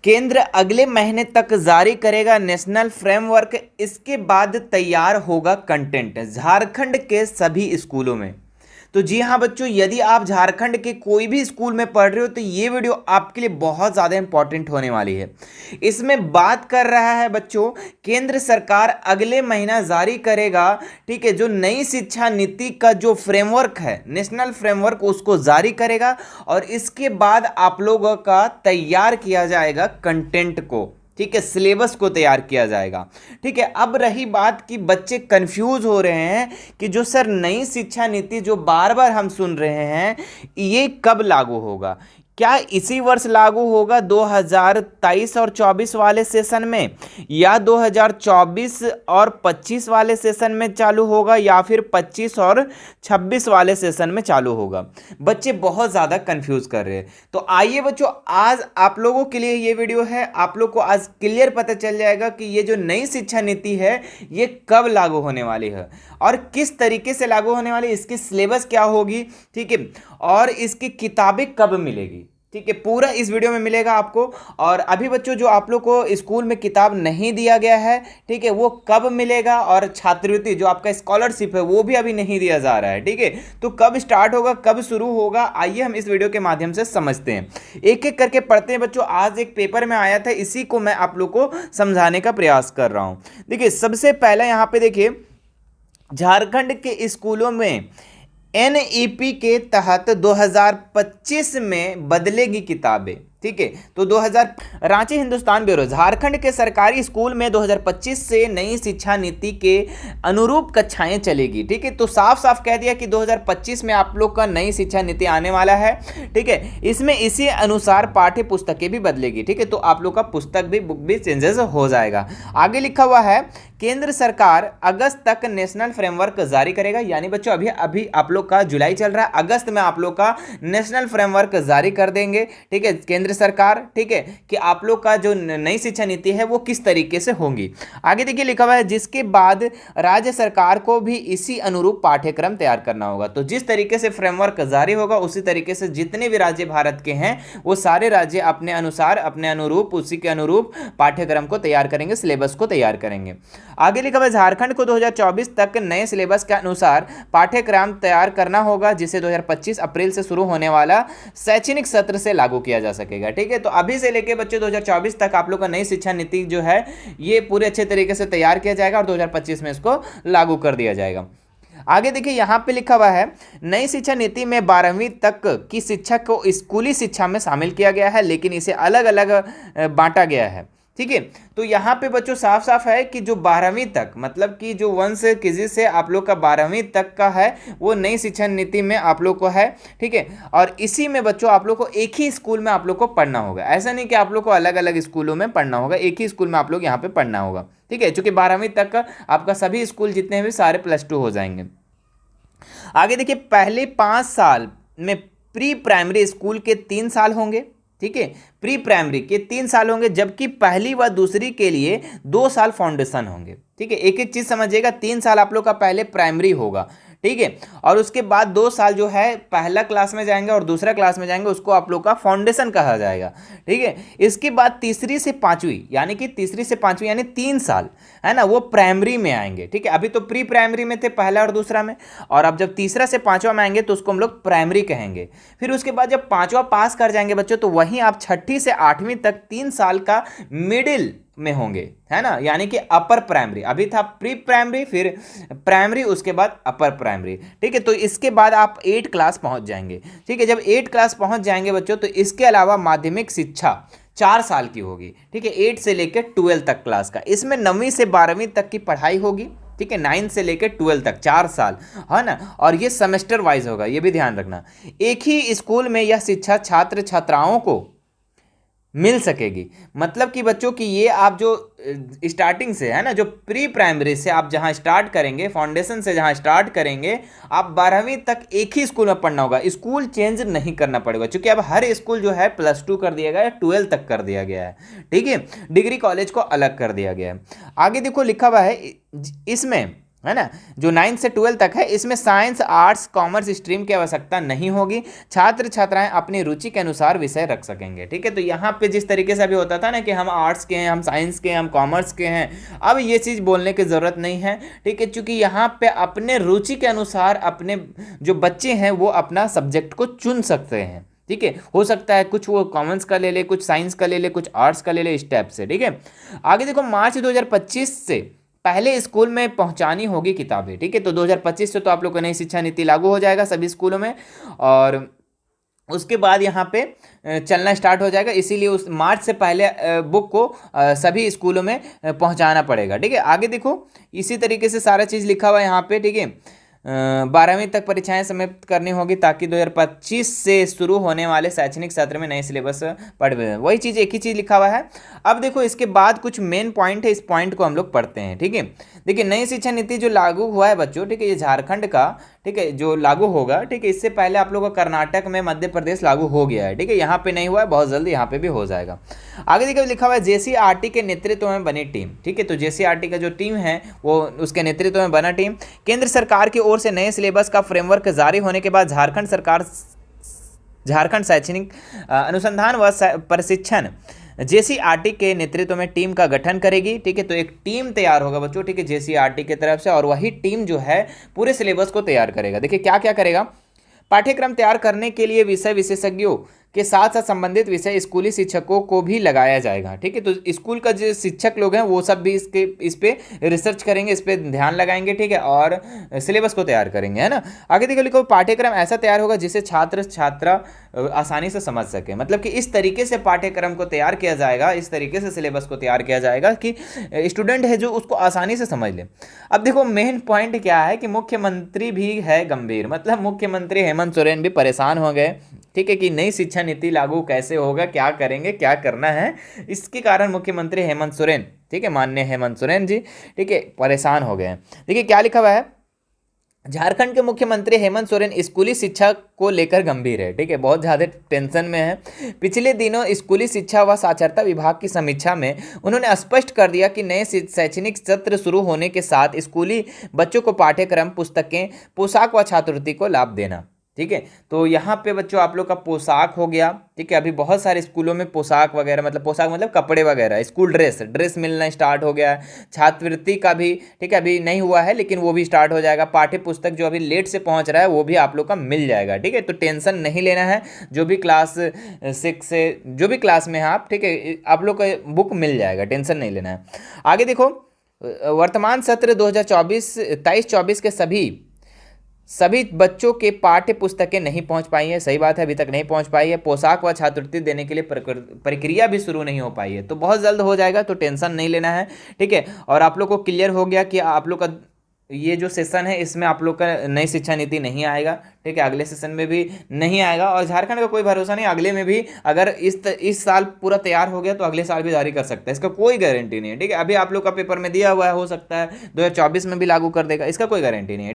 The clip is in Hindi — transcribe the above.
केंद्र अगले महीने तक जारी करेगा नेशनल फ्रेमवर्क, इसके बाद तैयार होगा कंटेंट झारखंड के सभी स्कूलों में। तो जी हाँ बच्चों, यदि आप झारखंड के कोई भी स्कूल में पढ़ रहे हो तो ये वीडियो आपके लिए बहुत ज़्यादा इंपॉर्टेंट होने वाली है। इसमें बात कर रहा है बच्चों, केंद्र सरकार अगले महीना जारी करेगा, ठीक है, जो नई शिक्षा नीति का जो फ्रेमवर्क है, नेशनल फ्रेमवर्क, उसको जारी करेगा और इसके बाद आप लोगों का तैयार किया जाएगा कंटेंट को, ठीक है, सिलेबस को तैयार किया जाएगा। ठीक है, अब रही बात कि बच्चे कंफ्यूज हो रहे हैं कि जो सर नई शिक्षा नीति जो बार बार हम सुन रहे हैं, ये कब लागू होगा? क्या इसी वर्ष लागू होगा 2023 और 24 वाले सेशन में, या 2024 और 25 वाले सेशन में चालू होगा, या फिर 25 और 26 वाले सेशन में चालू होगा? बच्चे बहुत ज़्यादा कंफ्यूज कर रहे हैं। तो आइए बच्चों, आज आप लोगों के लिए ये वीडियो है, आप लोग को आज क्लियर पता चल जाएगा कि ये जो नई शिक्षा नीति है ये कब लागू होने वाली है और किस तरीके से लागू होने वाली है, इसकी सिलेबस क्या होगी, ठीक है, और इसकी किताबें कब मिलेगी, ठीक है, पूरा इस वीडियो में मिलेगा आपको। और अभी बच्चों जो आप लोग को स्कूल में किताब नहीं दिया गया है, ठीक है, वो कब मिलेगा, और छात्रवृत्ति जो आपका स्कॉलरशिप है वो भी अभी नहीं दिया जा रहा है, ठीक है, तो कब स्टार्ट होगा, कब शुरू होगा, आइए हम इस वीडियो के माध्यम से समझते हैं, एक एक करके पढ़ते हैं बच्चों। आज एक पेपर में आया था, इसी को मैं आप लोग को समझाने का प्रयास कर रहा हूं। देखिए सबसे पहले यहां पे देखिए, झारखंड के स्कूलों में एनईपी के तहत 2025 में बदलेगी किताबें, ठीक है, तो 2000 रांची हिंदुस्तान ब्यूरो, झारखंड के सरकारी स्कूल में 2025 से नई शिक्षा नीति के अनुरूप कक्षाएं चलेगी, ठीक है, तो साफ साफ कह दिया कि 2025 में आप लोग का नई शिक्षा नीति आने वाला है, ठीक है, इसमें इसी अनुसार पाठ्य पुस्तकें भी बदलेगी, ठीक है, तो आप लोग का पुस्तक भी, बुक भी चेंजेस हो जाएगा। आगे लिखा हुआ है, केंद्र सरकार अगस्त तक नेशनल फ्रेमवर्क जारी करेगा, यानी बच्चों अभी अभी आप लोग का जुलाई चल रहा है, अगस्त में आप लोग का नेशनल फ्रेमवर्क जारी कर देंगे, ठीक है, केंद्र सरकार, ठीक है, कि आप लोग का जो नई शिक्षा नीति है वो किस तरीके से होगी। आगे देखिए लिखा हुआ है, जिसके बाद राज्य सरकार को भी इसी अनुरूप पाठ्यक्रम तैयार करना होगा। तो जिस तरीके से फ्रेमवर्क जारी होगा उसी तरीके से जितने भी राज्य भारत के हैं वो सारे राज्य अपने अनुसार, अपने अनुरूप, उसी के अनुरूप पाठ्यक्रम को तैयार करेंगे, सिलेबस को तैयार करेंगे। आगे लिखा हुआ है, झारखंड को 2024 तक नए सिलेबस के अनुसार पाठ्यक्रम तैयार करना होगा, जिसे 2025 अप्रैल से शुरू होने वाला शैक्षणिक सत्र से लागू किया जा सकेगा, ठीक है, तो अभी से लेके बच्चे 2024 तक आप लोग का नई शिक्षा नीति जो है ये पूरे अच्छे तरीके से तैयार किया जाएगा और 2025 में इसको लागू कर दिया जाएगा। आगे देखिए यहां पे लिखा हुआ है, नई शिक्षा नीति में 12वीं तक की शिक्षा को स्कूली शिक्षा में शामिल किया गया है, लेकिन इसे अलग अलग बांटा गया है, ठीक है, तो यहाँ पे बच्चों साफ साफ है कि जो 12वीं तक, मतलब कि जो 1 से केजी से आप लोग का 12वीं तक का है वो नई शिक्षा नीति में आप लोग को है, ठीक है, और इसी में बच्चों आप लोग को एक ही स्कूल में आप लोग को पढ़ना होगा, ऐसा नहीं कि आप लोग को अलग अलग स्कूलों में पढ़ना होगा, एक ही स्कूल में आप लोग यहाँ पे पढ़ना होगा, ठीक है, चूंकि 12वीं तक का आपका सभी स्कूल जितने भी सारे +2 हो जाएंगे। आगे देखिए, पहले 5 साल में प्री प्राइमरी स्कूल के 3 साल होंगे, ठीक है, प्री प्राइमरी के 3 साल होंगे, जबकि पहली व दूसरी के लिए 2 साल फाउंडेशन होंगे, ठीक है, एक एक चीज समझिएगा, 3 साल आप लोग का पहले प्राइमरी होगा, ठीक है, और उसके बाद 2 साल जो है पहला क्लास में जाएंगे और दूसरा क्लास में जाएंगे, उसको आप लोग का फाउंडेशन कहा जाएगा, ठीक है, इसके बाद तीसरी से पांचवी, यानी कि तीसरी से पांचवी यानी 3 साल है ना, वो प्राइमरी में आएंगे, ठीक है, अभी तो प्री प्राइमरी में थे पहला और दूसरा में, और अब जब तीसरा से पांचवा में आएंगे तो उसको हम लोग प्राइमरी कहेंगे। फिर उसके बाद जब पांचवा पास कर जाएंगे बच्चों तो वहीं आप छठी से 8वीं तक 3 साल का मिडिल में होंगे, है ना, यानी कि अपर प्राइमरी, अभी था प्री प्राइमरी, फिर प्राइमरी, उसके बाद अपर प्राइमरी, ठीक है, तो इसके बाद आप 8 क्लास पहुंच जाएंगे, ठीक है, जब 8 क्लास पहुंच जाएंगे बच्चों तो इसके अलावा माध्यमिक शिक्षा 4 साल की होगी, ठीक है, 8 से लेकर 12 तक क्लास का, इसमें 9वीं से 12वीं तक की पढ़ाई होगी, ठीक है, 9 से लेकर 12 तक 4 साल, है ना, और ये सेमेस्टर वाइज होगा, ये भी ध्यान रखना। एक ही स्कूल में यह शिक्षा छात्र छात्राओं को मिल सकेगी, मतलब कि बच्चों की ये आप जो स्टार्टिंग से है ना, जो प्री प्राइमरी से आप जहां स्टार्ट करेंगे, फाउंडेशन से जहां स्टार्ट करेंगे, आप 12वीं तक एक ही स्कूल में पढ़ना होगा, स्कूल चेंज नहीं करना पड़ेगा, क्योंकि अब हर स्कूल जो है +2 कर दिया गया है, 12 तक कर दिया गया है, ठीक है, डिग्री कॉलेज को अलग कर दिया गया है। आगे देखो लिखा हुआ है, इसमें है ना, जो 9 से 12 तक है, इसमें साइंस, आर्ट्स, कॉमर्स स्ट्रीम की आवश्यकता नहीं होगी। छात्र छात्राएं अपनी रुचि के अनुसार विषय रख सकेंगे। ठीक है, तो यहाँ पे जिस तरीके से अभी होता था ना कि हम आर्ट्स के हैं, हम साइंस के हैं, हम कॉमर्स के हैं, अब ये चीज़ बोलने की ज़रूरत नहीं है। ठीक है, चूंकि यहाँ पे अपने रुचि के अनुसार अपने जो बच्चे हैं वो अपना सब्जेक्ट को चुन सकते हैं। ठीक है, हो सकता है कुछ वो कॉमर्स का ले ले, कुछ साइंस का ले ले, कुछ आर्ट्स का ले ले, इस टाइप से। ठीक है, आगे देखो, मार्च 2025 से पहले स्कूल में पहुंचानी होगी किताबें। ठीक है, तो 2025 से तो आप लोग को नई शिक्षा नीति लागू हो जाएगा सभी स्कूलों में, और उसके बाद यहाँ पे चलना स्टार्ट हो जाएगा। इसीलिए उस मार्च से पहले बुक को सभी स्कूलों में पहुंचाना पड़ेगा। ठीक है, आगे देखो, इसी तरीके से सारा चीज़ लिखा हुआ है यहाँ पे। ठीक है, 12वीं तक परीक्षाएं समाप्त करनी होगी ताकि 2025 से शुरू होने वाले शैक्षणिक सत्र में नए सिलेबस पढ़, वही चीज़, एक ही चीज़ लिखा हुआ है। अब देखो, इसके बाद कुछ मेन पॉइंट है, इस पॉइंट को हम लोग पढ़ते हैं। ठीक है, देखिए, नई शिक्षा नीति जो लागू हुआ है बच्चों, ठीक है, ये झारखंड का, ठीक है, जो लागू होगा। ठीक है, इससे पहले आप लोगों का कर्नाटक में, मध्य प्रदेश लागू हो गया है। ठीक है, यहाँ पे नहीं हुआ है, बहुत जल्दी यहाँ पे भी हो जाएगा। आगे देखिए, लिखा हुआ है जेसीईआरटी के नेतृत्व में बनी टीम। ठीक है, तो जेसीईआरटी का जो टीम है वो उसके नेतृत्व में बना टीम। केंद्र सरकार की ओर से नए सिलेबस का फ्रेमवर्क जारी होने के बाद झारखंड शैक्षणिक अनुसंधान व प्रशिक्षण जेसीईआरटी के नेतृत्व में टीम का गठन करेगी। ठीक है, तो एक टीम तैयार होगा बच्चों, ठीक है, जेसीईआरटी की तरफ से, और वही टीम जो है पूरे सिलेबस को तैयार करेगा। देखिए क्या क्या करेगा, पाठ्यक्रम तैयार करने के लिए विषय विशेषज्ञों के साथ साथ संबंधित विषय स्कूली शिक्षकों को भी लगाया जाएगा। ठीक है, तो स्कूल का जो शिक्षक लोग हैं वो सब भी इस पे रिसर्च करेंगे, इस पे ध्यान लगाएंगे। ठीक है, और सिलेबस को तैयार करेंगे, है ना। आगे देखो, लिखो, पाठ्यक्रम ऐसा तैयार होगा जिसे छात्र छात्रा आसानी से समझ सके। मतलब कि इस तरीके से पाठ्यक्रम को तैयार किया जाएगा, इस तरीके से सिलेबस को तैयार किया जाएगा कि स्टूडेंट है जो उसको आसानी से समझ ले। अब देखो, मेन पॉइंट क्या है कि मुख्यमंत्री भी है गंभीर, मतलब मुख्यमंत्री हेमंत सोरेन भी परेशान हो गए। ठीक है, कि नई शिक्षा नीति लागू कैसे होगा, क्या करेंगे, क्या करना है, इसके कारण मुख्यमंत्री हेमंत सोरेन, ठीक है, माननीय हेमंत सोरेन जी, ठीक है, परेशान हो गए हैं। देखिए क्या लिखा हुआ है, झारखंड के मुख्यमंत्री हेमंत सोरेन स्कूली शिक्षा को लेकर गंभीर है। ठीक है, बहुत ज़्यादा टेंशन में है। पिछले दिनों स्कूली शिक्षा व साक्षरता विभाग की समीक्षा में उन्होंने स्पष्ट कर दिया कि नए शैक्षणिक सत्र शुरू होने के साथ स्कूली बच्चों को पाठ्यक्रम, पुस्तकें, पोशाक व छात्रवृत्ति को लाभ देना। ठीक है, तो यहाँ पे बच्चों आप लोग का पोशाक हो गया। ठीक है, अभी बहुत सारे स्कूलों में पोशाक वगैरह, मतलब पोशाक मतलब कपड़े वगैरह, स्कूल ड्रेस मिलना स्टार्ट हो गया है। छात्रवृत्ति का भी, ठीक है, अभी नहीं हुआ है लेकिन वो भी स्टार्ट हो जाएगा। पाठ्य पुस्तक जो अभी लेट से पहुँच रहा है वो भी आप लोग का मिल जाएगा। ठीक है, तो टेंशन नहीं लेना है, जो भी क्लास 6 से जो भी क्लास में है आप, ठीक है, आप लोग का बुक मिल जाएगा, टेंशन नहीं लेना है। आगे देखो, वर्तमान सत्र 2023-24 के सभी बच्चों के पाठ्य पुस्तकें नहीं पहुंच पाई है। सही बात है, अभी तक नहीं पहुंच पाई है। पोशाक व छात्रवृत्ति देने के लिए प्रक्रिया भी शुरू नहीं हो पाई है, तो बहुत जल्द हो जाएगा, तो टेंशन नहीं लेना है। ठीक है, और आप लोग को क्लियर हो गया कि आप लोग का ये जो सेशन है इसमें आप लोग का नई शिक्षा नीति नहीं आएगा। ठीक है, अगले सेशन में भी नहीं आएगा, और झारखंड का कोई भरोसा नहीं, अगले में भी अगर इस साल पूरा तैयार हो गया तो अगले साल भी जारी कर सकता है, इसका कोई गारंटी नहीं है। ठीक है, अभी आप लोग का पेपर में दिया हुआ है, हो सकता है 2024 में भी लागू कर देगा, इसका कोई गारंटी नहीं है।